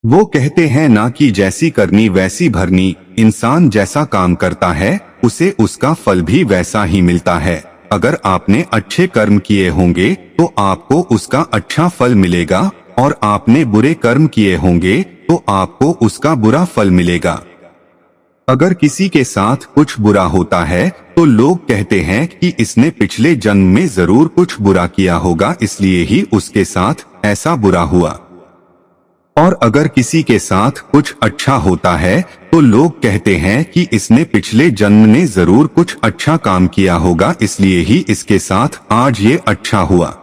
वो कहते हैं ना कि जैसी करनी वैसी भरनी, इंसान जैसा काम करता है उसे उसका फल भी वैसा ही मिलता है। अगर आपने अच्छे कर्म किए होंगे तो आपको उसका अच्छा फल मिलेगा, और आपने बुरे कर्म किए होंगे तो आपको उसका बुरा फल मिलेगा। अगर किसी के साथ कुछ बुरा होता है तो लोग कहते हैं कि इसने पिछले जन्म में जरूर कुछ बुरा किया होगा, इसलिए ही उसके साथ ऐसा बुरा हुआ। और अगर किसी के साथ कुछ अच्छा होता है तो लोग कहते हैं कि इसने पिछले जन्म में जरूर कुछ अच्छा काम किया होगा, इसलिए ही इसके साथ आज ये अच्छा हुआ।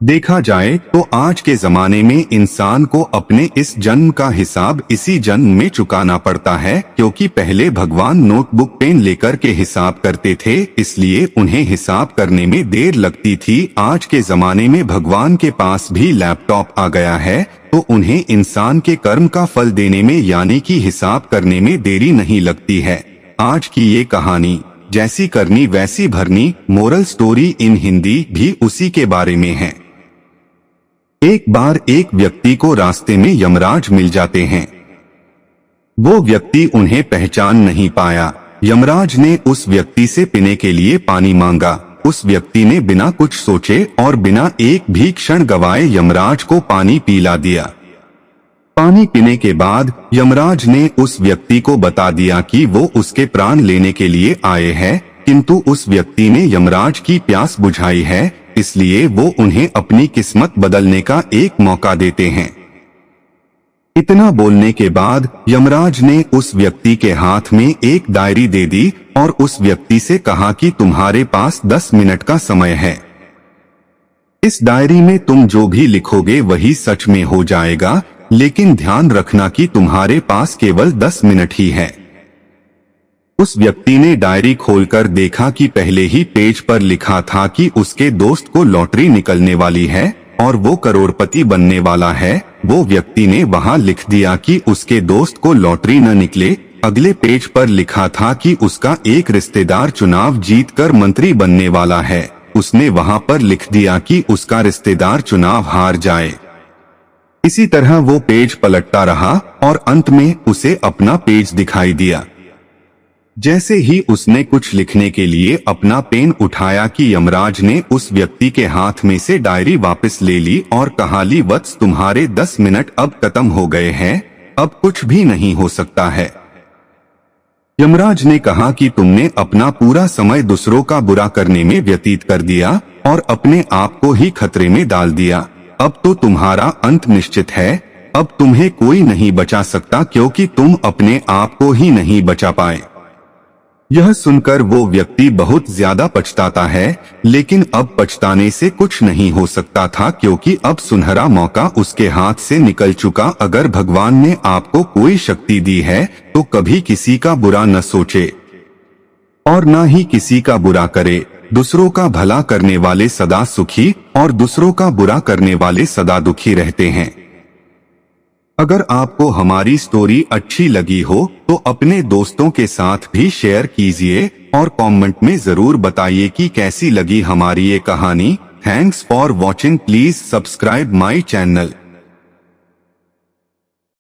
देखा जाए तो आज के जमाने में इंसान को अपने इस जन्म का हिसाब इसी जन्म में चुकाना पड़ता है, क्योंकि पहले भगवान नोटबुक पेन लेकर के हिसाब करते थे, इसलिए उन्हें हिसाब करने में देर लगती थी। आज के जमाने में भगवान के पास भी लैपटॉप आ गया है, तो उन्हें इंसान के कर्म का फल देने में यानी कि हिसाब करने में देरी नहीं लगती है। आज की ये कहानी जैसी करनी वैसी भरनी, मोरल स्टोरी इन हिंदी, भी उसी के बारे में है। एक बार एक व्यक्ति को रास्ते में यमराज मिल जाते हैं। वो व्यक्ति उन्हें पहचान नहीं पाया। यमराज ने उस व्यक्ति से पीने के लिए पानी मांगा। उस व्यक्ति ने बिना कुछ सोचे और बिना एक भी क्षण गवाए यमराज को पानी पिला दिया। पानी पीने के बाद यमराज ने उस व्यक्ति को बता दिया कि वो उसके प्राण लेने के लिए आए हैं, किंतु उस व्यक्ति ने यमराज की प्यास बुझाई है, इसलिए वो उन्हें अपनी किस्मत बदलने का एक मौका देते हैं। इतना बोलने के बाद यमराज ने उस व्यक्ति के हाथ में एक डायरी दे दी और उस व्यक्ति से कहा कि तुम्हारे पास 10 मिनट का समय है। इस डायरी में तुम जो भी लिखोगे वही सच में हो जाएगा, लेकिन ध्यान रखना कि तुम्हारे पास केवल 10 मिनट ही है। उस व्यक्ति ने डायरी खोलकर देखा कि पहले ही पेज पर लिखा था कि उसके दोस्त को लॉटरी निकलने वाली है और वो करोड़पति बनने वाला है। वो व्यक्ति ने वहां लिख दिया कि उसके दोस्त को लॉटरी न निकले। अगले पेज पर लिखा था कि उसका एक रिश्तेदार चुनाव जीतकर मंत्री बनने वाला है। उसने वहां पर लिख दिया कि उसका रिश्तेदार चुनाव हार जाए। इसी तरह वो पेज पलटता रहा और अंत में उसे अपना पेज दिखाई दिया। जैसे ही उसने कुछ लिखने के लिए अपना पेन उठाया कि यमराज ने उस व्यक्ति के हाथ में से डायरी वापस ले ली और कहा, ली वत्स, तुम्हारे 10 मिनट अब खत्म हो गए हैं, अब कुछ भी नहीं हो सकता है। यमराज ने कहा कि तुमने अपना पूरा समय दूसरों का बुरा करने में व्यतीत कर दिया और अपने आप को ही खतरे में डाल दिया। अब तो तुम्हारा अंत निश्चित है। अब तुम्हें कोई नहीं बचा सकता, क्योंकि तुम अपने आप को ही नहीं बचा पाए। यह सुनकर वो व्यक्ति बहुत ज्यादा पछताता है, लेकिन अब पछताने से कुछ नहीं हो सकता था, क्योंकि अब सुनहरा मौका उसके हाथ से निकल चुका। अगर भगवान ने आपको कोई शक्ति दी है तो कभी किसी का बुरा न सोचे और न ही किसी का बुरा करे। दूसरों का भला करने वाले सदा सुखी और दूसरों का बुरा करने वाले सदा दुखी रहते हैं। अगर आपको हमारी स्टोरी अच्छी लगी हो तो अपने दोस्तों के साथ भी शेयर कीजिए और कमेंट में जरूर बताइए कि कैसी लगी हमारी ये कहानी। Thanks for watching. Please subscribe my channel.